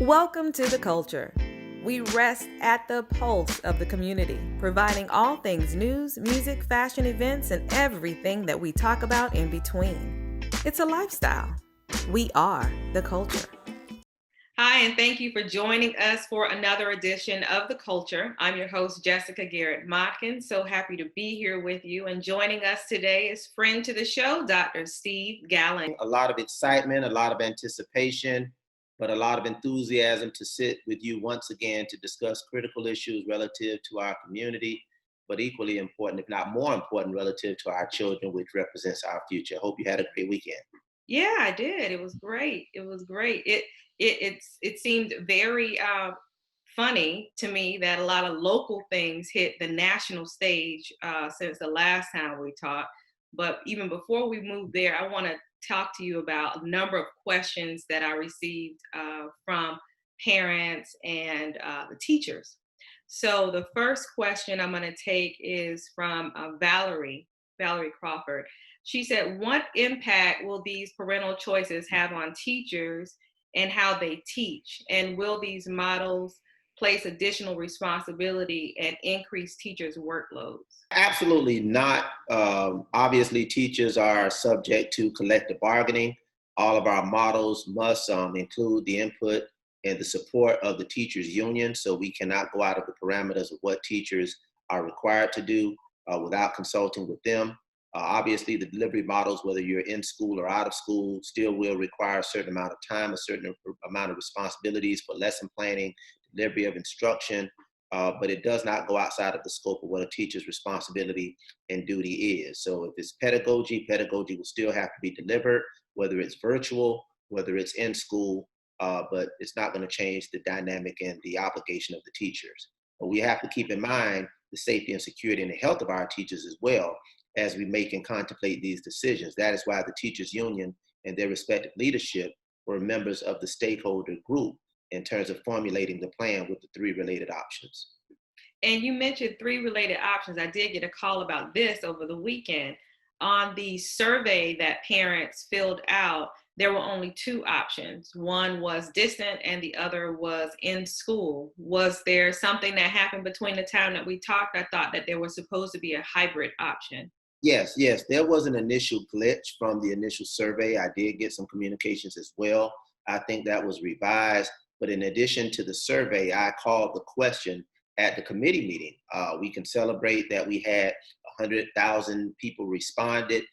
Welcome to The Culture. We rest at the pulse of the community, providing all things news, music, fashion, events, and everything that we talk about in between. It's a lifestyle. We are The Culture. Hi, and thank you for joining us for another edition of The Culture. I'm your host, Jessica Garrett-Motkin. So happy to be here with you. And joining us today is friend to the show, Dr. Steve Gallen. A lot of excitement, a lot of anticipation, but a lot of enthusiasm to sit with you once again to discuss critical issues relative to our community, but equally important, if not more important, relative to our children, which represents our future. Hope you had a great weekend. Yeah, I did. It was great. It was great. It seemed very funny to me that a lot of local things hit the national stage since the last time we talked. But even before we move there, I want to talk to you about a number of questions that I received from parents and the teachers. So the first question I'm going to take is from Valerie Crawford. She said, what impact will these parental choices have on teachers and how they teach? And will these models place additional responsibility and increase teachers' workloads? Absolutely not. Obviously, teachers are subject to collective bargaining. All of our models must include the input and the support of the teachers' union, so we cannot go out of the parameters of what teachers are required to do without consulting with them. Obviously, the delivery models, whether you're in school or out of school, still will require a certain amount of time, a certain amount of responsibilities for lesson planning, delivery of instruction, but it does not go outside of the scope of what a teacher's responsibility and duty is. So if it's pedagogy will still have to be delivered, whether it's virtual, whether it's in school, but it's not going to change the dynamic and the obligation of the teachers. But we have to keep in mind the safety and security and the health of our teachers as well as we make and contemplate these decisions. That is why the teachers union and their respective leadership were members of the stakeholder group in terms of formulating the plan with the three related options. And you mentioned three related options. I did get a call about this over the weekend. On the survey that parents filled out, there were only two options. One was distant and the other was in school. Was there something that happened between the time that we talked? I thought that there was supposed to be a hybrid option. Yes, there was an initial glitch from the initial survey. I did get some communications as well. I think that was revised. But in addition to the survey, I called the question at the committee meeting. We can celebrate that we had 100,000 people responded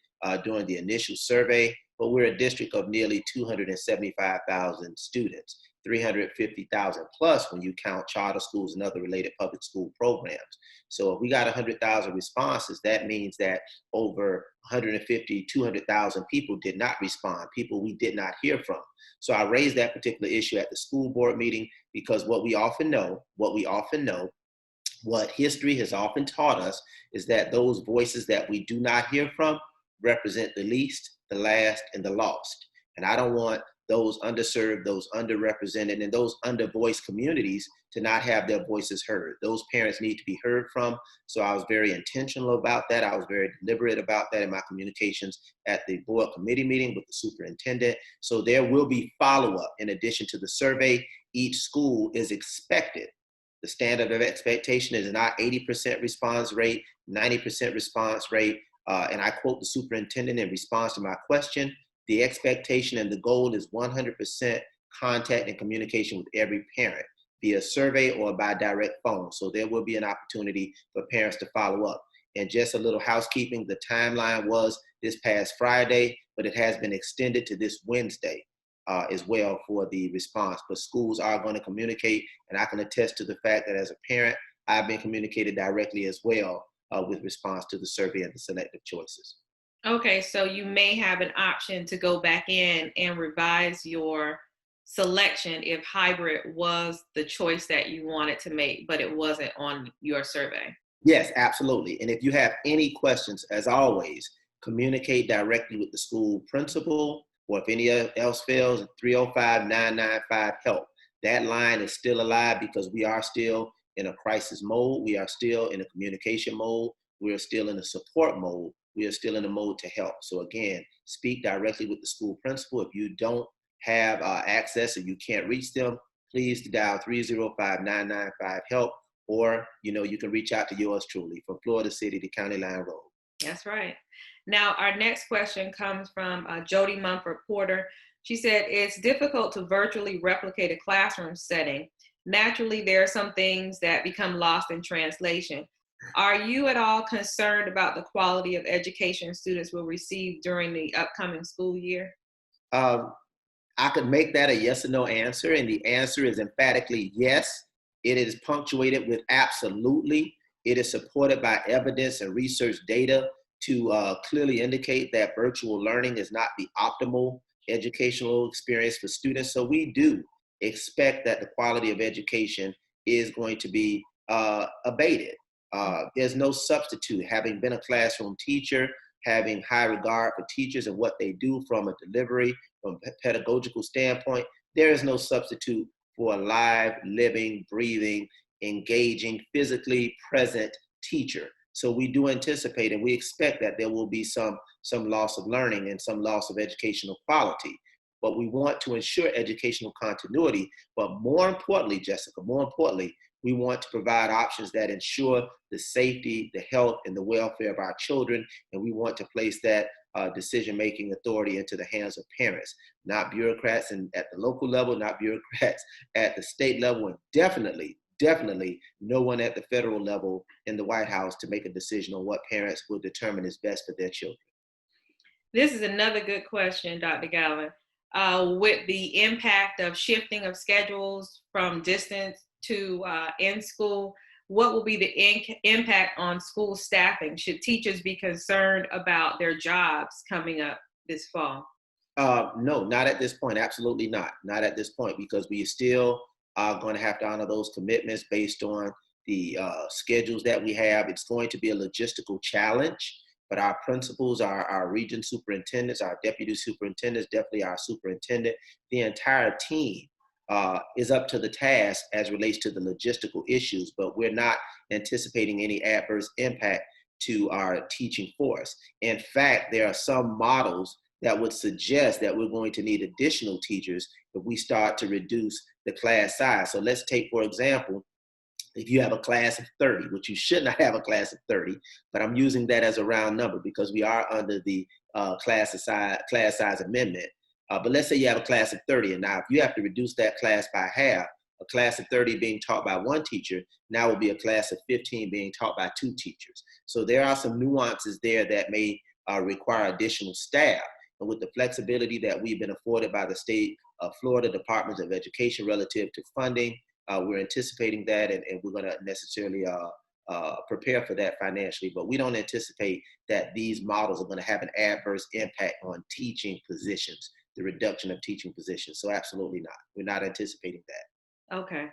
during the initial survey, but we're a district of nearly 275,000 students, 350,000 plus when you count charter schools and other related public school programs. So if we got 100,000 responses, that means that over 150, 200,000 people did not respond, people we did not hear from. So I raised that particular issue at the school board meeting because what history has often taught us is that those voices that we do not hear from represent the least, the last, and the lost. And I don't want those underserved, those underrepresented, and those undervoiced communities to not have their voices heard. Those parents need to be heard from. So I was very intentional about that. I was very deliberate about that in my communications at the board committee meeting with the superintendent. So there will be follow-up. In addition to the survey, each school is expected. The standard of expectation is not 80% response rate, 90% response rate. And I quote the superintendent in response to my question, the expectation and the goal is 100% contact and communication with every parent via survey or by direct phone. So there will be an opportunity for parents to follow up. And just a little housekeeping, the timeline was this past Friday, but it has been extended to this Wednesday as well for the response. But schools are going to communicate, and I can attest to the fact that as a parent, I've been communicated directly as well with response to the survey and the selective choices. Okay, so you may have an option to go back in and revise your selection if hybrid was the choice that you wanted to make, but it wasn't on your survey. Yes, absolutely. And if you have any questions, as always, communicate directly with the school principal, or if any else fails, 305-995-HELP. That line is still alive because we are still in a crisis mode. We are still in a communication mode. We are still in a support mode. We are still in a mode to help. So again, speak directly with the school principal. If you don't have access or you can't reach them, please dial 305-995-HELP, or, you can reach out to yours truly from Florida City to County Line Road. That's right. Now, our next question comes from Jody Mumford Porter. She said, it's difficult to virtually replicate a classroom setting. Naturally, there are some things that become lost in translation. Are you at all concerned about the quality of education students will receive during the upcoming school year? Um, I could make that a yes or no answer, and the answer is emphatically yes. It is punctuated with absolutely. It is supported by evidence and research data to clearly indicate that virtual learning is not the optimal educational experience for students. So we do expect that the quality of education is going to be abated. There's no substitute. Having been a classroom teacher, having high regard for teachers and what they do from a delivery, from a pedagogical standpoint, there is no substitute for a live, living, breathing, engaging, physically present teacher. So we do anticipate and we expect that there will be some loss of learning and some loss of educational quality. But we want to ensure educational continuity. But more importantly, Jessica, we want to provide options that ensure the safety, the health, and the welfare of our children. And we want to place that decision-making authority into the hands of parents, not bureaucrats at the local level, not bureaucrats at the state level, and definitely no one at the federal level in the White House to make a decision on what parents will determine is best for their children. This is another good question, Dr. Galvin. With the impact of shifting of schedules from distance to in school, what will be the impact on school staffing? Should teachers be concerned about their jobs coming up this fall? No, not at this point. Absolutely not. Not at this point, because we still are going to have to honor those commitments based on the schedules that we have. It's going to be a logistical challenge, but our principals, our region superintendents, our deputy superintendents, definitely our superintendent, the entire team is up to the task as relates to the logistical issues, but we're not anticipating any adverse impact to our teaching force. In fact, there are some models that would suggest that we're going to need additional teachers if we start to reduce the class size. So let's take, for example, if you have a class of 30, which you should not have a class of 30, but I'm using that as a round number because we are under the class size amendment. But let's say you have a class of 30, and now if you have to reduce that class by half, a class of 30 being taught by one teacher now will be a class of 15 being taught by two teachers. So there are some nuances there that may require additional staff. And with the flexibility that we've been afforded by the state of Florida Department of Education relative to funding, we're anticipating that, and we're going to necessarily prepare for that financially. But we don't anticipate that these models are going to have an adverse impact on teaching positions, the reduction of teaching positions. So absolutely not. We're not anticipating that. Okay.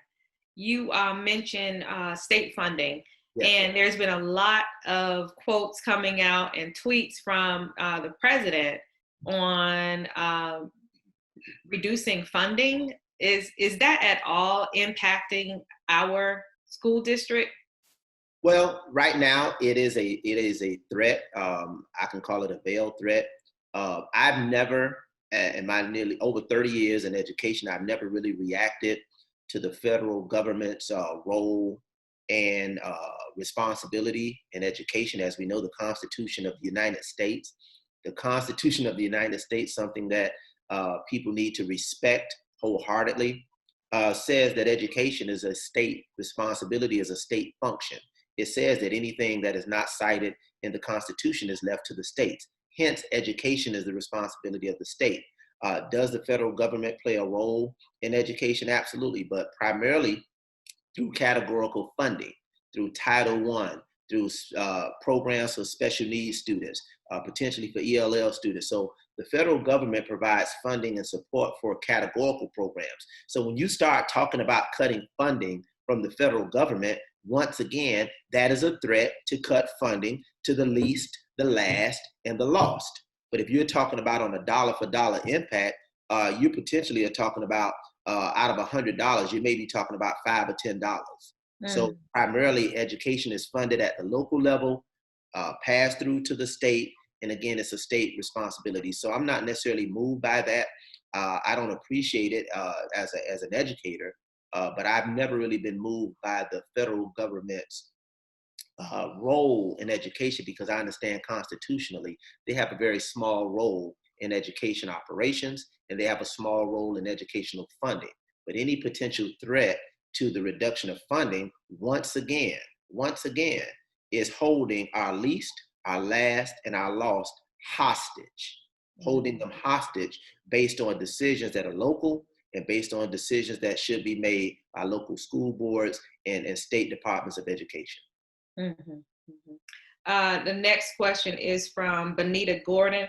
You mentioned state funding. Yes. And there's been a lot of quotes coming out and tweets from the president on reducing funding. Is that at all impacting our school district? Well, right now it is a threat. I can call it a veiled threat. I've never, in my nearly over 30 years in education, I've never really reacted to the federal government's role and responsibility in education. As we know, the Constitution of the United States, something that people need to respect wholeheartedly, says that education is a state responsibility, is a state function. It says that anything that is not cited in the Constitution is left to the states. Hence, education is the responsibility of the state. Does the federal government play a role in education? Absolutely, but primarily through categorical funding, through Title I, through programs for special needs students, potentially for ELL students. So the federal government provides funding and support for categorical programs. So when you start talking about cutting funding from the federal government, once again, that is a threat to cut funding to the least, the last, and the lost. But if you're talking about on a dollar for dollar impact, you potentially are talking about out of $100, you may be talking about $5 or $10. So primarily education is funded at the local level, passed through to the state, and again, it's a state responsibility. So I'm not necessarily moved by that. I don't appreciate it as an educator, but I've never really been moved by the federal government's role in education, because I understand constitutionally they have a very small role in education operations, and they have a small role in educational funding. But any potential threat to the reduction of funding, once again, is holding our least, our last, and our lost hostage, holding them hostage based on decisions that are local and based on decisions that should be made by local school boards and state departments of education. Mhm, mhm. The next question is from Benita Gordon.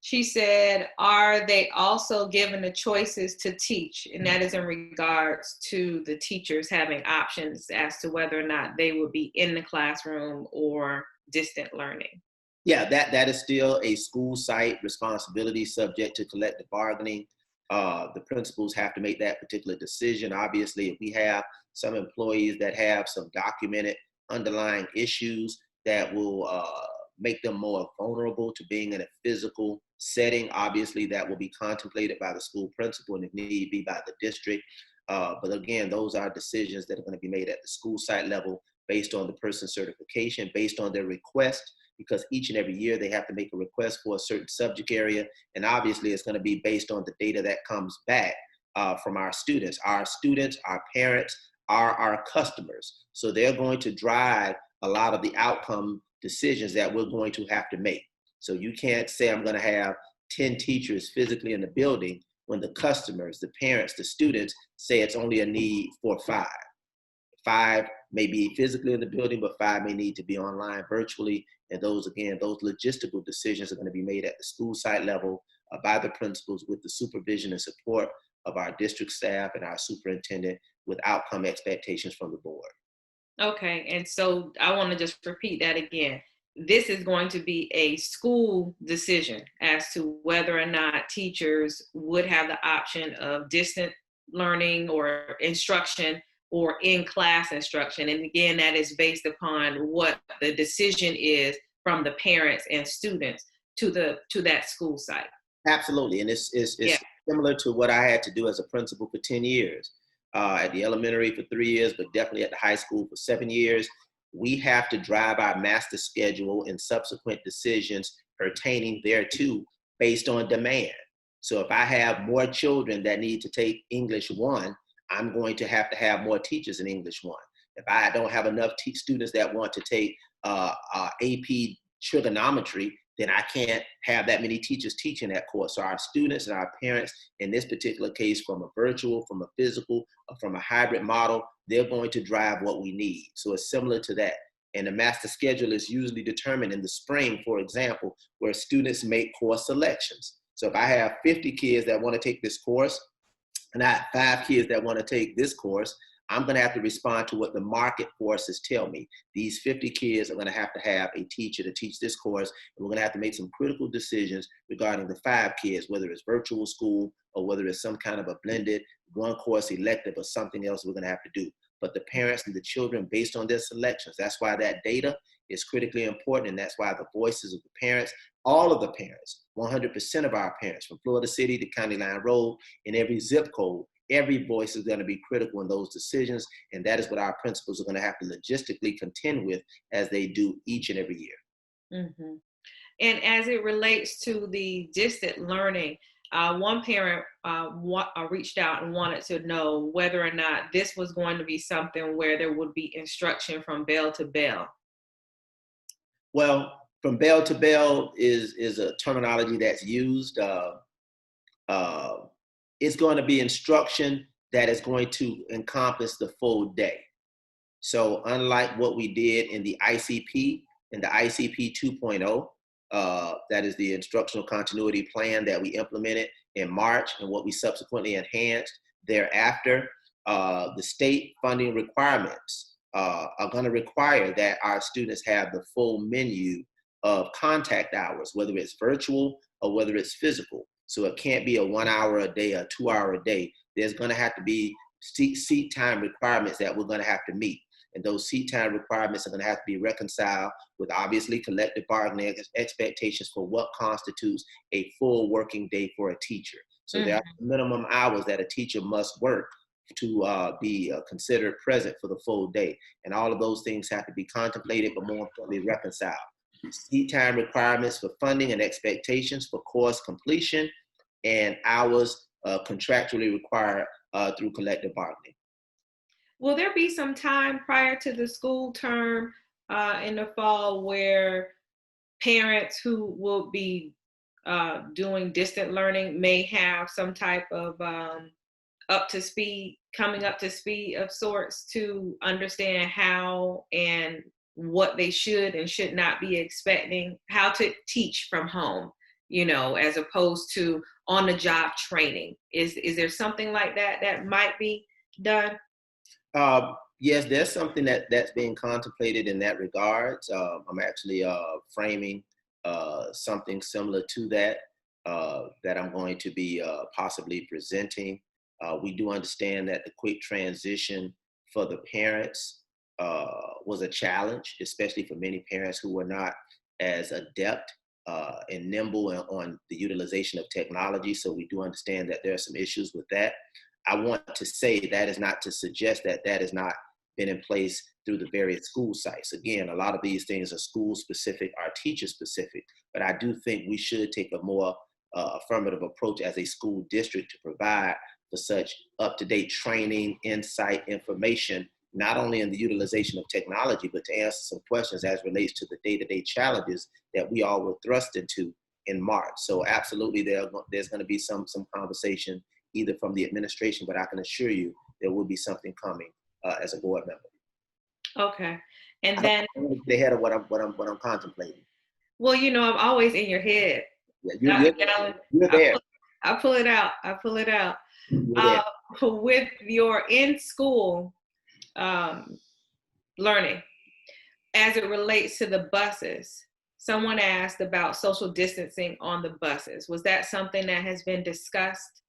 She said, are they also given the choices to teach? And that is in regards to the teachers having options as to whether or not they would be in the classroom or distant learning. Yeah, that is still a school site responsibility subject to collective bargaining. The principals have to make that particular decision. Obviously, if we have some employees that have some documented underlying issues that will make them more vulnerable to being in a physical setting, obviously that will be contemplated by the school principal and if need be by the district. But again, those are decisions that are going to be made at the school site level based on the person's certification, based on their request, because each and every year they have to make a request for a certain subject area. And obviously it's going to be based on the data that comes back from our students. Our students, our parents are our customers. So they're going to drive a lot of the outcome decisions that we're going to have to make. So you can't say I'm going to have 10 teachers physically in the building when the customers, the parents, the students say it's only a need for 5. 5 may be physically in the building, but 5 may need to be online virtually. And those, again, those logistical decisions are going to be made at the school site level by the principals with the supervision and support of our district staff and our superintendent with outcome expectations from the board. Okay, and so I want to just repeat that again. This is going to be a school decision as to whether or not teachers would have the option of distant learning or instruction or in-class instruction. And again, that is based upon what the decision is from the parents and students to that school site. Absolutely. And Yeah. it's similar to what I had to do as a principal for 10 years, at the elementary for 3 years, but definitely at the high school for 7 years. We have to drive our master schedule and subsequent decisions pertaining thereto based on demand. So if I have more children that need to take English 1, I'm going to have more teachers in English 1. If I don't have enough students that want to take AP trigonometry, then I can't have that many teachers teaching that course. So our students and our parents, in this particular case, from a virtual, from a physical, or from a hybrid model, they're going to drive what we need. So it's similar to that. And the master schedule is usually determined in the spring, for example, where students make course selections. So if I have 50 kids that want to take this course, and I have 5 kids that want to take this course, I'm going to have to respond to what the market forces tell me. These 50 kids are going to have a teacher to teach this course, and we're going to have to make some critical decisions regarding the 5 kids, whether it's virtual school or whether it's some kind of a blended one course elective or something else we're going to have to do. But the parents and the children, based on their selections, that's why that data is critically important, and that's why the voices of the parents, all of the parents, 100% of our parents, from Florida City to County Line Road, in every zip code, every voice is going to be critical in those decisions, and that is what our principals are going to have to logistically contend with as they do each and every year. Mm-hmm. And as it relates to the distant learning, one parent reached out and wanted to know whether or not this was going to be something where there would be instruction from bell to bell. Well, from bell to bell is a terminology that's used. Uh, it's going to be instruction that is going to encompass the full day. So unlike what we did in the ICP, 2.0, that is the instructional continuity plan that we implemented in March and what we subsequently enhanced thereafter, the state funding requirements are going to require that our students have the full menu of contact hours, whether it's virtual or whether it's physical. So it can't be a 1 hour a day, a 2 hour a day. There's going to have to be seat time requirements that we're going to have to meet. And those seat time requirements are going to have to be reconciled with obviously collective bargaining expectations for what constitutes a full working day for a teacher. So there are minimum hours that a teacher must work to be considered present for the full day. And all of those things have to be contemplated, but more importantly, reconciled. Seat time requirements for funding and expectations for course completion, and hours contractually required through collective bargaining. Will there be some time prior to the school term in the fall where parents who will be doing distant learning may have some type of coming up to speed of sorts to understand how and what they should and should not be expecting, how to teach from home, as opposed to on the job training? Is there something like that that might be done? Yes, there's something that's being contemplated in that regard. I'm actually framing something similar to that that I'm going to be possibly presenting. We do understand that the quick transition for the parents was a challenge, especially for many parents who were not as adept and nimble on the utilization of technology. So we do understand that there are some issues with that. I want to say that is not to suggest that that has not been in place through the various school sites. Again, a lot of these things are school specific, are teacher specific, but I do think we should take a more affirmative approach as a school district to provide for such up-to-date training, insight, information, not only in the utilization of technology, but to answer some questions as relates to the day-to-day challenges that we all were thrust into in March. So absolutely there's going to be some conversation either from the administration, but I can assure you there will be something coming as a board member. Okay. And then I don't want to get ahead of what I'm contemplating. well, I'm always in your head. Yeah, you're there. I pull it out. I pull it out. You're there. With your in-school learning, as it relates to the buses, someone asked about social distancing on the buses. Was that something that has been discussed?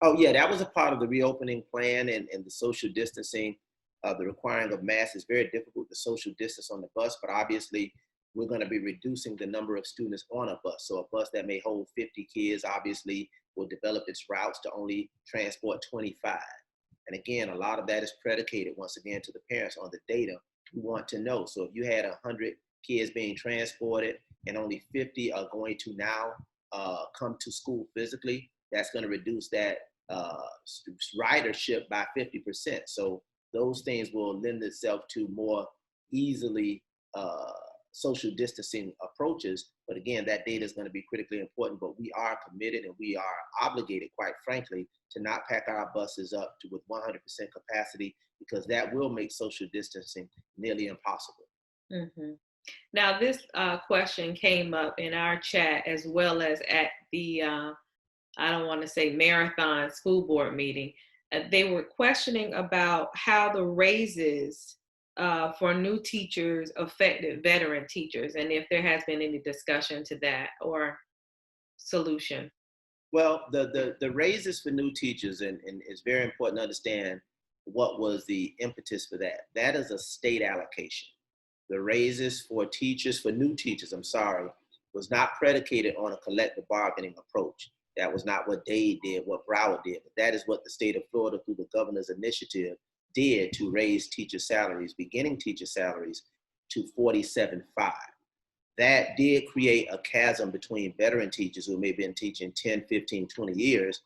Oh, yeah, that was a part of the reopening plan and the social distancing. The requiring of masks is very difficult to social distance on the bus, but obviously we're going to be reducing the number of students on a bus. So a bus that may hold 50 kids obviously will develop its routes to only transport 25. And again, a lot of that is predicated, once again, to the parents on the data who want to know. So if you had 100 kids being transported and only 50 are going to now come to school physically, that's going to reduce that ridership by 50%. So those things will lend itself to more easily social distancing approaches. But again, that data is going to be critically important, but we are committed and we are obligated, quite frankly, to not pack our buses up with 100% capacity, because that will make social distancing nearly impossible. Mm-hmm. Now, this question came up in our chat as well as at the, I don't want to say marathon school board meeting. They were questioning about how the raises for new teachers affected veteran teachers, and if there has been any discussion to that or solution. Well, the raises for new teachers, and it's very important to understand what was the impetus for that. That is a state allocation. The raises for teachers, for new teachers, was not predicated on a collective bargaining approach. That was not what Dade did, what Broward did, but that is what the state of Florida, through the governor's initiative, did to raise teacher salaries, beginning teacher salaries, to $47,500. That did create a chasm between veteran teachers who may have been teaching 10, 15, 20 years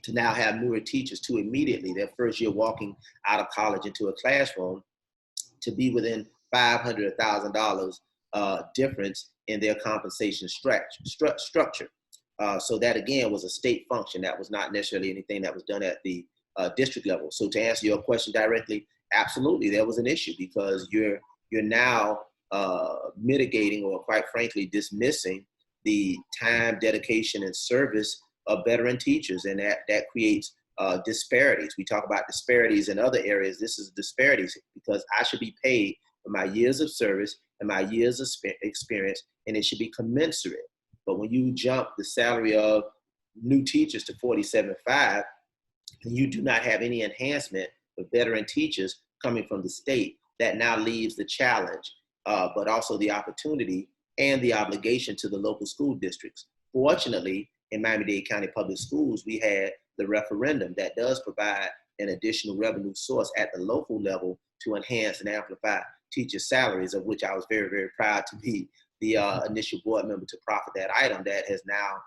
to now have newer teachers to immediately, their first year walking out of college into a classroom, to be within $500, $1,000 difference in their compensation structure. So that, again, was a state function. That was not necessarily anything that was done at the district level. So to answer your question directly, absolutely, there was an issue, because you're now mitigating, or quite frankly, dismissing the time, dedication, and service of veteran teachers. And that creates disparities. We talk about disparities in other areas. This is disparities because I should be paid for my years of service and my years of experience, and it should be commensurate. But when you jump the salary of new teachers to $47,500, and you do not have any enhancement for veteran teachers coming from the state, that now leaves the challenge, but also the opportunity and the obligation to the local school districts. Fortunately, in Miami-Dade County Public Schools, we had the referendum that does provide an additional revenue source at the local level to enhance and amplify teacher salaries, of which I was very, very proud to be the initial board member to profit that item that has now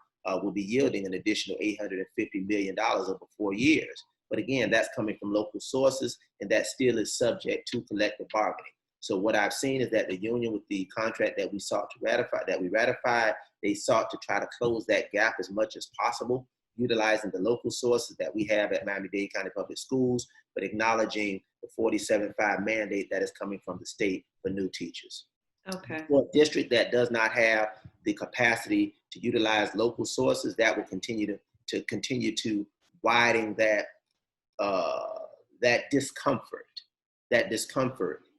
will be yielding an additional $850 million over 4 years. But again, that's coming from local sources, and that still is subject to collective bargaining. So what I've seen is that the union, with the contract that we sought to ratify, that we ratified, they sought to try to close that gap as much as possible, utilizing the local sources that we have at Miami-Dade County Public Schools, but acknowledging the 47.5 mandate that is coming from the state for new teachers. Okay. For a district that does not have the capacity to utilize local sources, that will continue to widen that discomfort,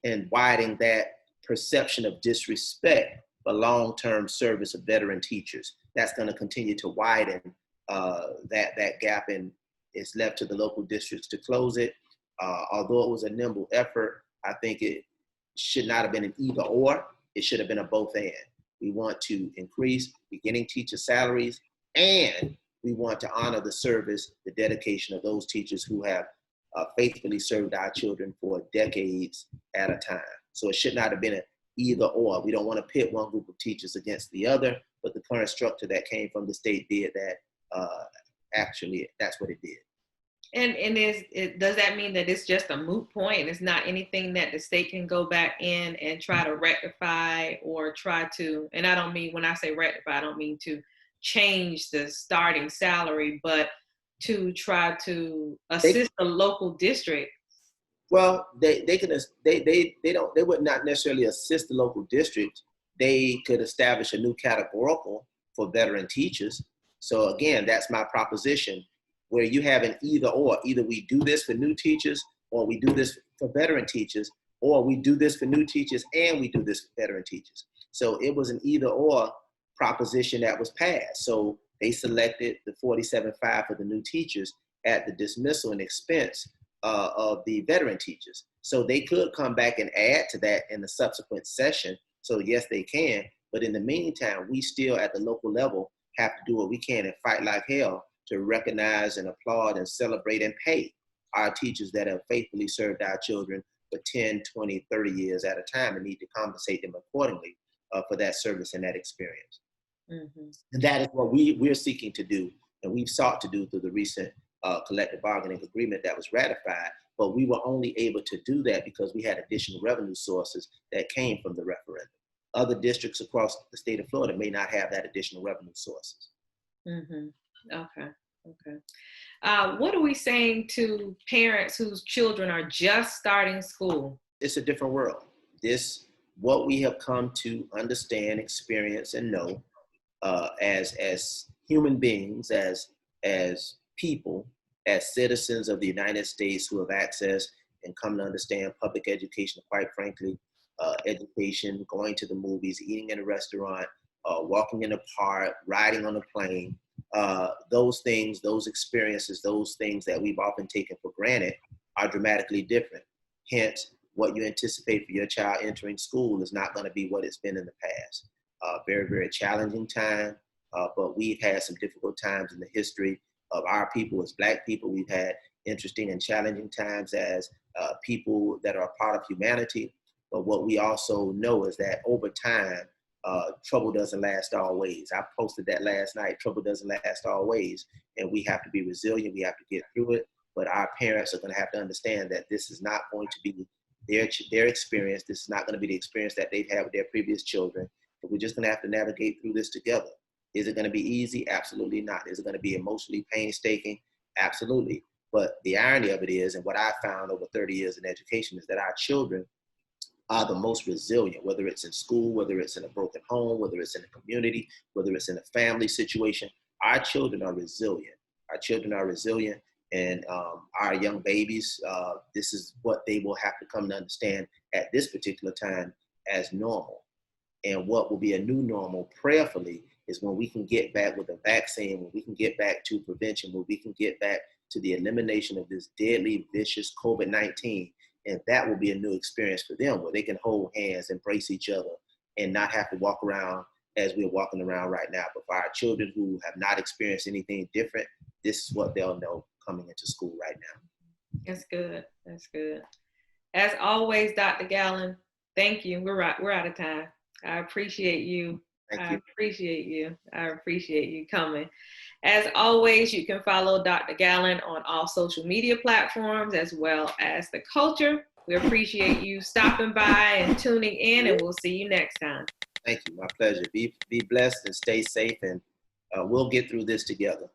and widening that perception of disrespect for long-term service of veteran teachers. That's going to continue to widen that gap, and it's left to the local districts to close it. Although it was a nimble effort, I think it should not have been an either or. It should have been a both and. We want to increase beginning teacher salaries, and we want to honor the service, the dedication of those teachers who have faithfully served our children for decades at a time. So it should not have been an either or. We don't want to pit one group of teachers against the other, but the current structure that came from the state did that. Actually, that's what it did. And does that mean that it's just a moot point? It's not anything that the state can go back in and try to rectify, or try to, and I don't mean, when I say rectify, I don't mean to change the starting salary, but to try to assist the local district? Well, they would not necessarily assist the local district. They could establish a new categorical for veteran teachers. So again, that's my proposition, where you have an either or. Either we do this for new teachers, or we do this for veteran teachers, or we do this for new teachers and we do this for veteran teachers. So it was an either or proposition that was passed. So they selected the 47.5 for the new teachers at the dismissal and expense of the veteran teachers. So they could come back and add to that in the subsequent session. So yes, they can. But in the meantime, we still at the local level have to do what we can and fight like hell to recognize and applaud and celebrate and pay our teachers that have faithfully served our children for 10, 20, 30 years at a time, and need to compensate them accordingly for that service and that experience. Mm-hmm. And that is what we're seeking to do, and we've sought to do through the recent collective bargaining agreement that was ratified. But we were only able to do that because we had additional revenue sources that came from the referendum. Other districts across the state of Florida may not have that additional revenue sources. Mm-hmm. Okay. What are we saying to parents whose children are just starting school? It's a different world. What we have come to understand, experience, and know as human beings, as people, as citizens of the United States who have access and come to understand public education, quite frankly, education, going to the movies, eating in a restaurant, walking in a park, riding on a plane, those things, those experiences, those things that we've often taken for granted are dramatically different. Hence, what you anticipate for your child entering school is not going to be what it's been in the past. Very, very challenging time, but we've had some difficult times in the history of our people as Black people. We've had interesting and challenging times as people that are a part of humanity. But what we also know is that over time, trouble doesn't last always. I posted that last night. Trouble doesn't last always, and we have to be resilient. We have to get through it. But our parents are going to have to understand that this is not going to be their experience. This is not going to be the experience that they've had with their previous children. But we're just going to have to navigate through this together. Is it going to be easy? Absolutely not. Is it going to be emotionally painstaking? Absolutely. But the irony of it is, and what I found over 30 years in education, is that our children are the most resilient, whether it's in school, whether it's in a broken home, whether it's in a community, whether it's in a family situation. Our children are resilient. Our children are resilient, and our young babies, this is what they will have to come to understand at this particular time as normal. And what will be a new normal, prayerfully, is when we can get back with a vaccine, when we can get back to prevention, when we can get back to the elimination of this deadly, vicious COVID-19. And that will be a new experience for them, where they can hold hands, embrace each other, and not have to walk around as we're walking around right now. But for our children who have not experienced anything different, this is what they'll know coming into school right now. That's good. That's good. As always, Dr. Gallen, thank you. We're out of time. I appreciate you. Thank I you. appreciate you. I appreciate you coming. As always, you can follow Dr. Gallen on all social media platforms as well as The Culture. We appreciate you stopping by and tuning in, and we'll see you next time. Thank you. My pleasure. Be blessed and stay safe, and we'll get through this together.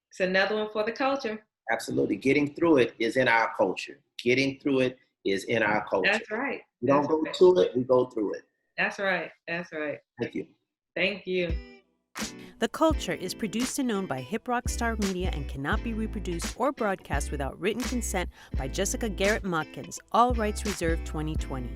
It's another one for The Culture. Absolutely. Getting through it is in our culture. Getting through it is in our culture. That's right. We don't go to it, we go through it. That's right. That's right. Thank you. Thank you. The Culture is produced and owned by Hip Rock Star Media and cannot be reproduced or broadcast without written consent by Jessica Garrett Motkins. All rights reserved 2020.